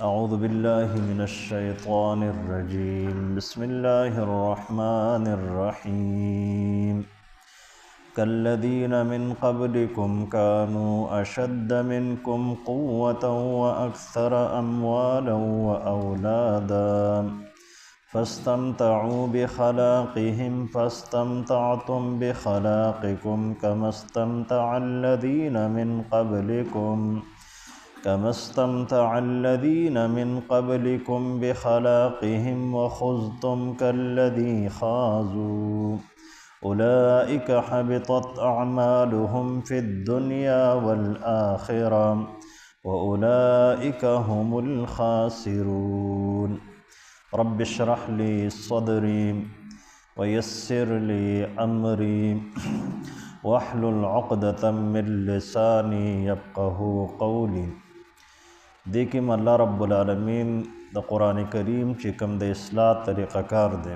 أعوذ بالله من الشيطان الرجيم بسم الله الرحمن الرحيم كالذين من قبلكم كانوا أشد منكم قوة وأكثر أموالا وأولادا فاستمتعوا بخلاقهم فاستمتعتم بخلاقكم كما استمتع الذين من قبلكم بخلاقهم وخذتم كالذي خاضوا أولئك حبطت أعمالهم في الدنيا والآخرة وأولئك هم الخاسرون رب اشرح لي صدري ويسر لي أمري واحلل عقدة من لساني يفقه قولي دیکھم اللہ رب العالمین د قرآن کریم چې کوم د اصلاح طریقه کار دی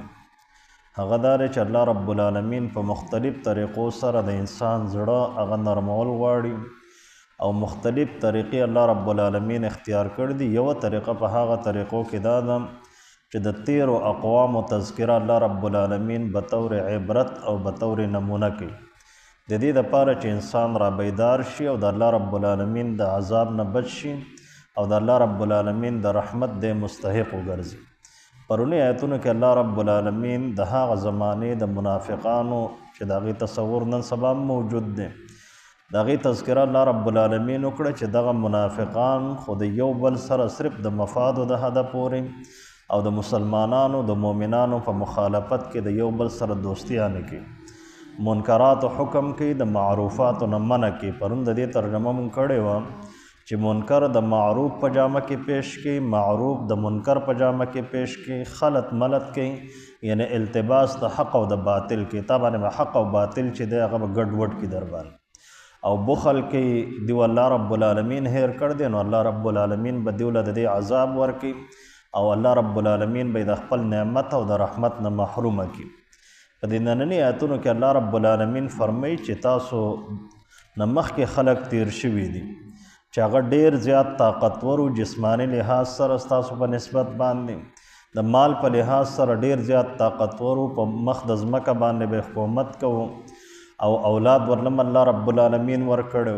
هغه دا دی چې الله رب العالمین په مختلف طریقو سره د انسان زړه هغه نرمول غواړي او مختلف طریقې الله رب العالمین اختیار کړي دي. یوه طریقه په هغه طریقو کې دا ده چې د تیرو اقوامو تذکره الله رب العالمین بطور عبرت او بطور نمونه کوي د دې دپاره چې انسان را بیدار شي او د الله رب العالمین د عذاب نه بچ شي او د الله رب العالمین د رحمت د مستحق وګرځي. پرونی آیتونو کې الله رب العالمین د هغه زمانې د منافقانو چې د هغې تصور نن سبا موجود دی د هغې تذکره الله رب العالمین وکړه چې دغه منافقان خو د یو بل سره صرف د مفادو د حده پورې او د مسلمانانو د مؤمنانو په مخالفت کې د یو بل سره دوستیانې کوي، منکرات حکم کوي، د معروفاتو نه منع کوي. پرون د دې ترجمه مونږ کړې وه چې منکر د معروف په جامه کې پیش کوي، معروف د منکر په جامه کې پیش کوي، خلط ملط کوي، یعنی التباس د حق او د باطل کې. تا باندې حق او باطل چې دی هغه به ګډ وډ کي در باندې او بخل کوي. دیو الله رب العالمین هیر کړ دی نو الله رب العالمین به دیوله د دې عذاب ورکوي او الله رب العالمین به د خپل نعمت او د رحمت نه محرومه کړي. په دې ننني آیتونو کې الله رب العالمین فرمایي چې تاسو نه مخکې خلق تیر شوي دي چې هغه ډېر زیات طاقتور و، جسمانی لحاظ سره ستاسو په نسبت باندې د مال په لحاظ سره ډېر زیات طاقتور و، په مخ د ځمکه باندې به حکومت کوو او اولاد ورلم الله رب العالمین ورکړو.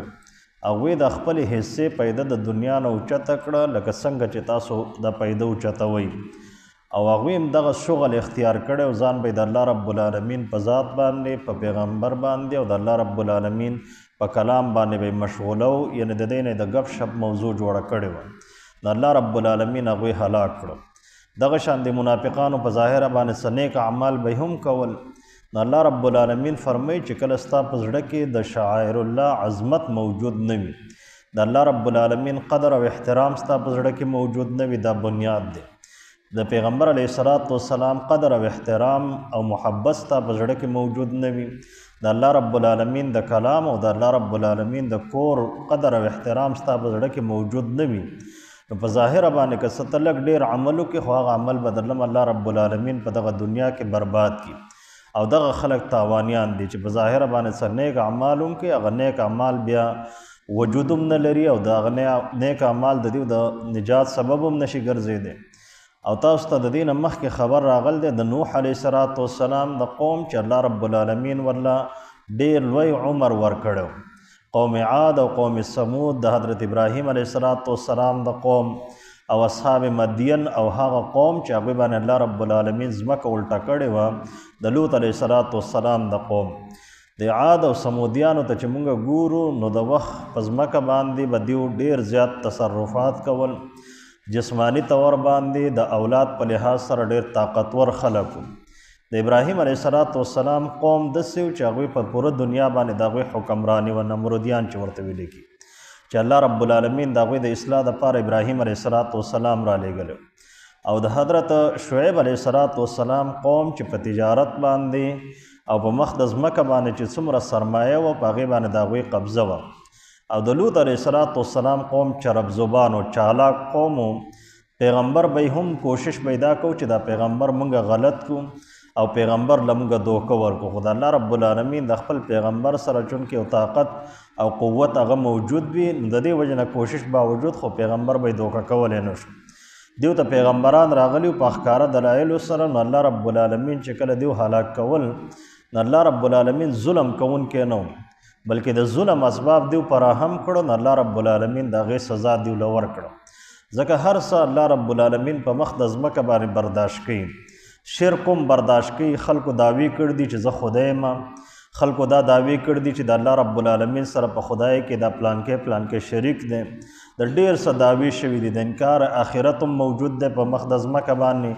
هغوی د خپلې حصې پیدا د دنیا نه اوچته کړه لکه څنګه چې تاسو د پیدا اوچتوئ او هغوی هم دغه شغل اختیار کړی او ځان به د الله رب العالمین په ذات باندې په پیغمبر باندې او د الله رب العالمین په کلام باندې به مشغوله و، یعنې د دې نه د ګپ شپ موضوع جوړه کړې وه. د الله رب العالمین هغوی هلاک کړه. دغه شان د منافقانو په ظاهره باندې څه نیک اعمال به هم کول. نو الله رب العالمین فرمایي چې کله ستا په زړه کې د شعائر الله عظمت موجود نه وي، د الله رب العالمین قدر او احترام ستا په زړه کې موجود نه وي، دا بنیاد دی. د پیغمبر علیه السلام قدر او احترام او محبت ستا په زړه کې موجود نه وي، د الله رب العالمین د کلام او د الله رب العالمین د کور قدر او احترام ستا په زړه کې موجود نه وي، نو په ظاهره باندې که څه ته لږ ډېر عمل وکړې خو هغه عمل به درلم الله رب العالمین په دغه دنیا کې برباد کړي او دغه خلک تاوانیان دي چې په ظاهره باندې څه نیک اعمال هم کوي، هغه نیک اعمال بیا وجود هم نه لري او د هغه نیک اعمال د دوی د نجات سبب هم نشي ګرځېدی. او تاسو ته د دې نه مخکې خبر راغل دی د نوح علیه السلام د قوم چې الله رب العالمین ورله ډېر لوی عمر ورکړی، قوم عاد او قوم ثمود، د حضرت ابراهیم علیه السلام د قوم او اصحاب مدین او هغه قوم چې هغوی باندې الله رب العالمین ځمکه الټه کړې وه، د لوط علیه السلام د قوم. د عاد او ثمودیانو ته چې مونږ ګورو نو د وخت په ځمکه باندې به دیو ډېر زیات تصرفات کول، جسمانی طور باندې د اولاد په لحاظ سره ډېر طاقتور خلک وو. د ابراهیم علیه السلام قوم داسې و چې هغوی په پوره دنیا باندې د هغوی حکمراني و، نمرودیان چې ورته ویلې کي، چې الله رب العالمین د هغوی د اصلاح دپاره ابراهیم علیه السلام را لېږلی او د حضرت شعیب علیه السلام قوم چې په تجارت باندې او په مخ د ځمکه باندې چې څومره سرمایه وه په هغې باندې د هغوی قبضه وه. او د لوط علیه السلام قوم چرب زبان او چالاک قوم و، پیغمبر به هم کوشش پیدا کو چې دا پیغمبر مونږ غلط کو او پیغمبر لمونږ دوکه ورکو، خو د الله رب العالمین د خپل پیغمبر سره چونکې او طاقت او قوت هغه موجود وي، د دې وجه نه کوشش باوجود خو پیغمبر به دوکه کولی نه شو. دیو ته پیغمبران راغلی په ښکاره دلایلو سره. نو الله رب العالمین چې کله دیو هلاک کول نو الله رب العالمین ظلم کوونکی نه بلکې د ظلم اسباب دیو فراهم کړو. نو الله رب العالمین د هغې سزا دیو له ورکړه. ځکه هر څه الله رب العالمین په مخ د ځمکه باندې برداشت کوي. شرک هم برداشت کوي. خلکو دعوی کړي دي چې زه خدای یم. خلکو دا دعوی کړي دي چې د الله رب العالمین سره په خدای کې دا پلانکې شریک دی. د ډېر څه دعوی شوي دي. د انکار آخرت هم موجود دی په مخ د ځمکه باندې.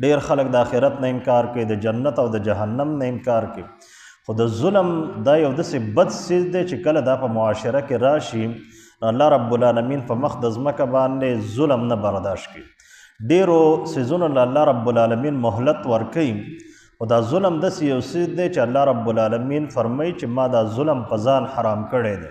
ډېر خلک د آخرت نه انکار کوي، د جنت او د جهنم نه انکار کوي. خو د ظلم دا یو داسې بد څیز دی چې کله دا په معاشره کې راشي نو الله رب العالمین په مخ د ځمکه باندې ظلم نه برداشت کوي. ډېرو څیزونو له الله رب العالمین مهلت ورکوي. خو دا ظلم داسې یو څیز دی چې الله رب العالمین فرمایي چې ما دا ظلم په ځان حرام کړی دی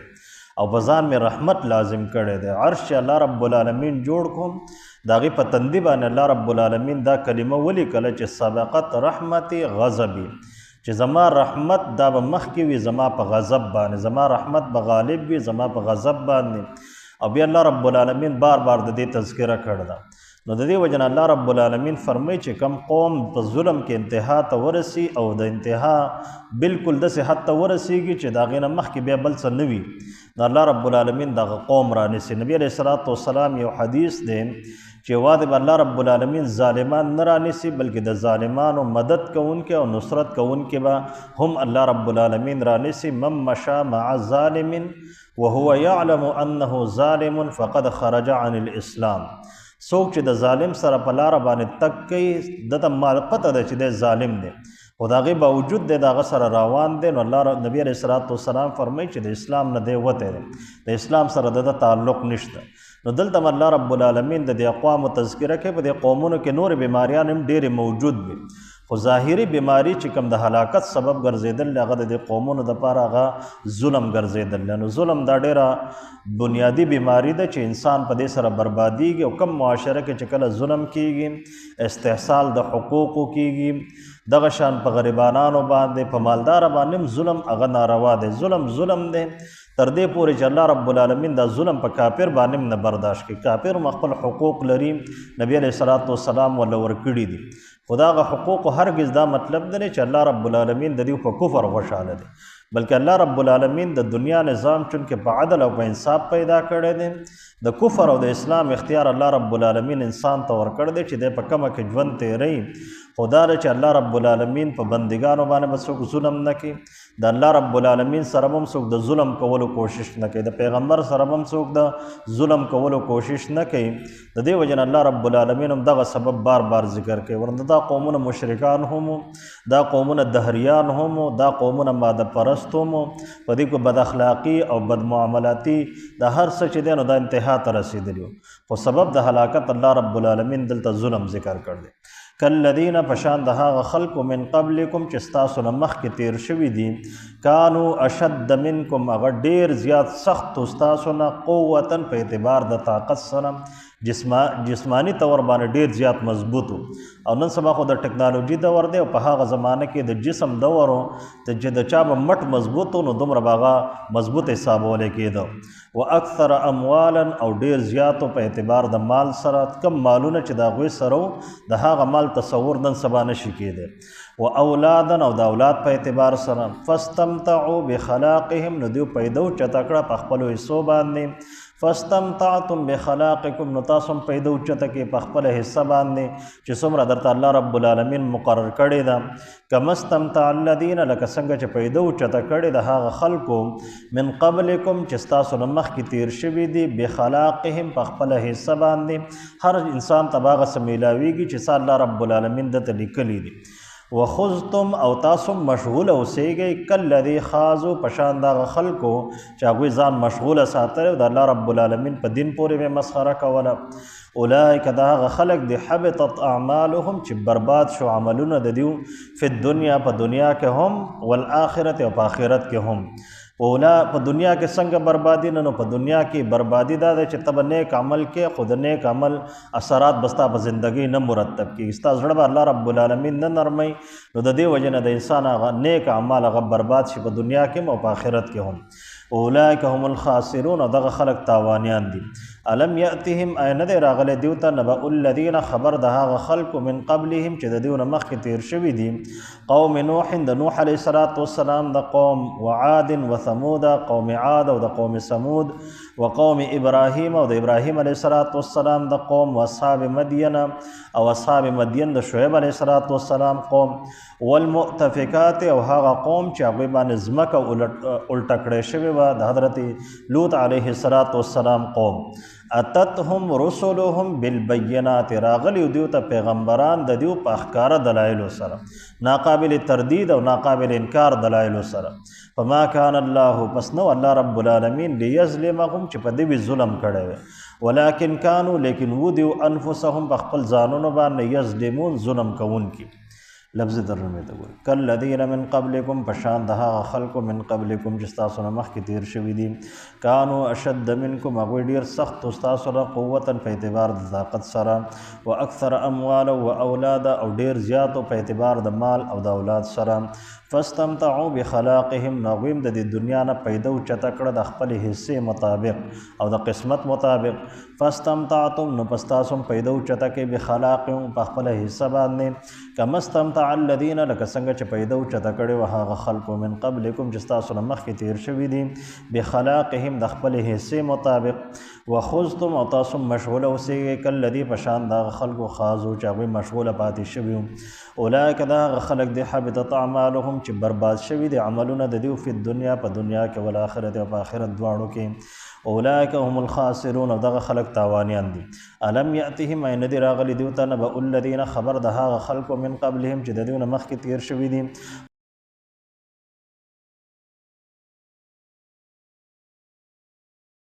او په ځان مې رحمت لازم کړی دی. عرش چې الله رب العالمین جوړ کوم د هغې په تندي باندې الله رب العالمین دا کلمه ولیکله چې سبقت رحمتي غضبي، چې زما رحمت دا به مخکې وي زما په غضب باندې، زما رحمت به غالب وي زما په غضب باندې. او بیا الله رب العالمین بار بار د دې تذکره کړې ده. نو د دې وجه نه الله رب العالمین فرمایي چې کم قوم په ظلم کې انتها ته ورسي او د انتها بالکل داسې حد ته ورسیږي چې د هغې نه مخکې بیا بل څه نه وي، نو الله رب العالمین دغه قوم رانیسي. نبي علیه الصلاة والسلام یو حدیث دی چې واده به الله رب العالمین ظالمان نه رانیسي بلکې د ظالمانو مدد کوونکي او نصرت کوونکي به هم الله رب العالمین رانیسي. من مشى مع ظالم وهو يعلم انه ظالم فقد خرج عن الاسلام. څوک چې د ظالم سره په لاره باندې تګ کوي دته مال پته ده چې دی ظالم دی خو د هغې باوجود دی د هغه سره روان دی. نو الله نبي علیه الصلاة والسلام فرمایي چې د اسلام نه دی وتی دی، د اسلام سره د تعلق نشته. نو دلته الله رب العالمین د دې اقوامو تذکره کوي. په دې قومونو کې نور بیماریان هم ډېرې موجود وي، خو ظاهري بیماری چې کوم د هلاکت سبب ګرځېدل هغه د دې قومونو دپاره هغه ظلم ګرځېدل. نو ظلم دا ډېره بنیادي بیماری ده چې انسان په دې سره بربادیږي. او کم معاشره کې چې کله ظلم کیږي، استحصال د حقوقو کیږي، دغه شان په غریبانانو باندې په مالدار باندې هم ظلم هغه ناروا دی. ظلم دی تر دې پورې چې الله رب العالمین دا ظلم په کافر باندې هم نه برداشت کوي. کافر هم خپل حقوق لري، نبی علیه الصلاة والسلام ورله ورکړي دي. خو د هغه حقوقو هرګز دا مطلب دی چې الله رب العالمین د دې په کفر خوشحاله دی، بلکې الله رب العالمین د دنیا نظام چونکې په عدل او په انصاف پیدا کړی دی. د کفر او د اسلام اختیار الله رب العالمین انسان ته ورکړی دی چې دی په کومه کې ژوند تیروي. خو دا دی چې الله رب العالمین په بندګانو باندې به څوک ظلم نه کوي. د الله رب العالمین سره به هم څوک د ظلم کولو کوشش نه کوي، د پیغمبر سره به هم څوک د ظلم کولو کوشش نه کوي. د دې وجه نه الله رب العالمین هم دغه سبب بار بار ذکر کوي. ورنه دا قومونه مشرکان هم، دا قومونه دهریان هم، دا قومونه ماده پرست هم، په دې کې بد اخلاقي او بد معاملاتي د هر څه چې دی نو دا انتها ته رسېدلي وو. خو سبب د هلاکت الله رب العالمین دلته ظلم ذکر کړ دی. کالذین پشان د هغه خلکو من قبلکم چې ستاسو نه مخکې تیر شوي دي، کانو اشد منکم هغه ډېر زیات سخت ستاسو نه، قوتا په اعتبار د طاقت سره، جسمانی طور باندې ډېر زیات مضبوط. او نن سبا خو د ټکنالوژي دور دی او په هغه زمانه کې د جسم دور و چې د چا به مټ مضبوط و نو دومره به هغه مضبوط حسابولی کېده. و اکثر اموالا او ډېر زیاتو په اعتبار د مال سره، کم مالونه چې د هغوی سره و د هغه مال تصور نن سبا نشي کېدی. و اولادا او د اولاد په اعتبار سره، فاستمتعوا بخلاقهم نو دوی پیدا اوچته کړه په خپلو حصو باندې. فاستمتعتم بخلاقکم نو تاسو هم پیدا اوچته کې په خپله حصه باندې چې څومره درته الله رب العالمین مقرر کړې ده. کما استمتع الذین لکه څنګه چې پیدا اوچته کړې د هغه خلکو من قبلکم چې ستاسو نه مخکې تیر شوي دي بخلاقهم په خپله حصه باندې. هر انسان ته به هغه څه میلاویږي چې څه الله رب العالمین دته لیکلي دي. وخذتم او تاسو مشغول اوسیږئ کالذی خاضوا پشان دغه خلکو چې هغوی ځان مشغوله ساتلی د الله رب العالمین په دین پورې به مسخره کوله. اولئک دا هغه خلک دی حبطت اعمالهم چې برباد شو عملونه د دیو فی الدنیا په دنیا کې هم والآخرت او په آخرت کې هم. اولا په دنیا کې څنګه بربادي نه، نو په دنیا کې بربادي دا ده چې ته به نیک عمل کې خو د نیک عمل اثرات به ستا په زندګۍ نه مرتب کېږي، ستا زړه به الله رب العالمین نه نرموي. نو د دې وجې نه د انسان هغه نیک اعمال هغه برباد شي په دنیا کې هم او په آخرت کې هم. اولئک هم الخاسرون او دغه خلک تاوانیان دي. الم یأتهم این دی راغلی دیوتا نبأ الذین خبر د هغه خلکو من قبلهم چې د دیونه مخکې تیر شوي دي قوم نوح د نوح علیه السلام د قوم وعاد وثمود قوم عاد او د قوم ثمود وقوم ابراهیم او د ابراهیم علیه السلام د قوم واصحاب مدین او اصحاب مدین د شعیب علیه السلام قوم والمؤتفکات او هغه قوم چې هغوی باندې ځمکه الټه کړې شوې وه د حضرت لوط علیه السلام قوم اتتهم رسلهم بالبینات راغلی دیو ته پیغمبران د دیو په ښکاره دلایلو سره ناقابل تردید او ناقابل انکار دلایلو سره فما کان الله پس نو الله رب العالمین لیظلمهم چې په دوی ظلم کړی وی ولکن کانو لیکن و دیو انفسهم په خپل ځانونو باندې یظلمون ظلم کوونکي لفظ ترجمه ته ګورئ کالذین من قبلکم پشان د هغه خلکو من قبلکم چې ستاسو نه مخکې تیر شوي دي کانو اشد منکم هغوی ډېر سخت ستاسو نه قوتا په اعتبار د طاقت سره و اکثر اموالا و اولادا او ډېر زیاتو په اعتبار د مال او د اولاد سره فاستمتعوا بخلاقهم ناغویم د دې دنیا نه پیدا اوچته کړه د خپلې حصې مطابق او د قسمت مطابق فاستمتعتم نو پس تاسو هم پیدا اوچته کوئ بخلاقهم په خپله حصه باندې کما استمتع الذین لکه څنګه چې پیدا اوچته کړې وه هغه خلکو من قبلکم چې ستاسو نه مخکې تیر شوي دي بخلاقهم د خپلې حصې مطابق وخذتم او تاسو مشغوله اوسېږئ کالذي په شان د هغه خلکو خاضو چې هغوی مشغوله پاتې شوي وو اولئک د هغه خلک دي حبطت اعمالهم چې برباد شوي دي عملونه د دیو فی الدنیا په دنیا کې والآخرت او په آخرت دواړو کې اولئک هم الخاسرون او دغه خلک تاوانیان دي الم یأتهم این دی راغلی دیو ته نبأ الذین خبر د هغه خلکو من قبلهم چې د دیو نه مخکې تیر شوي دي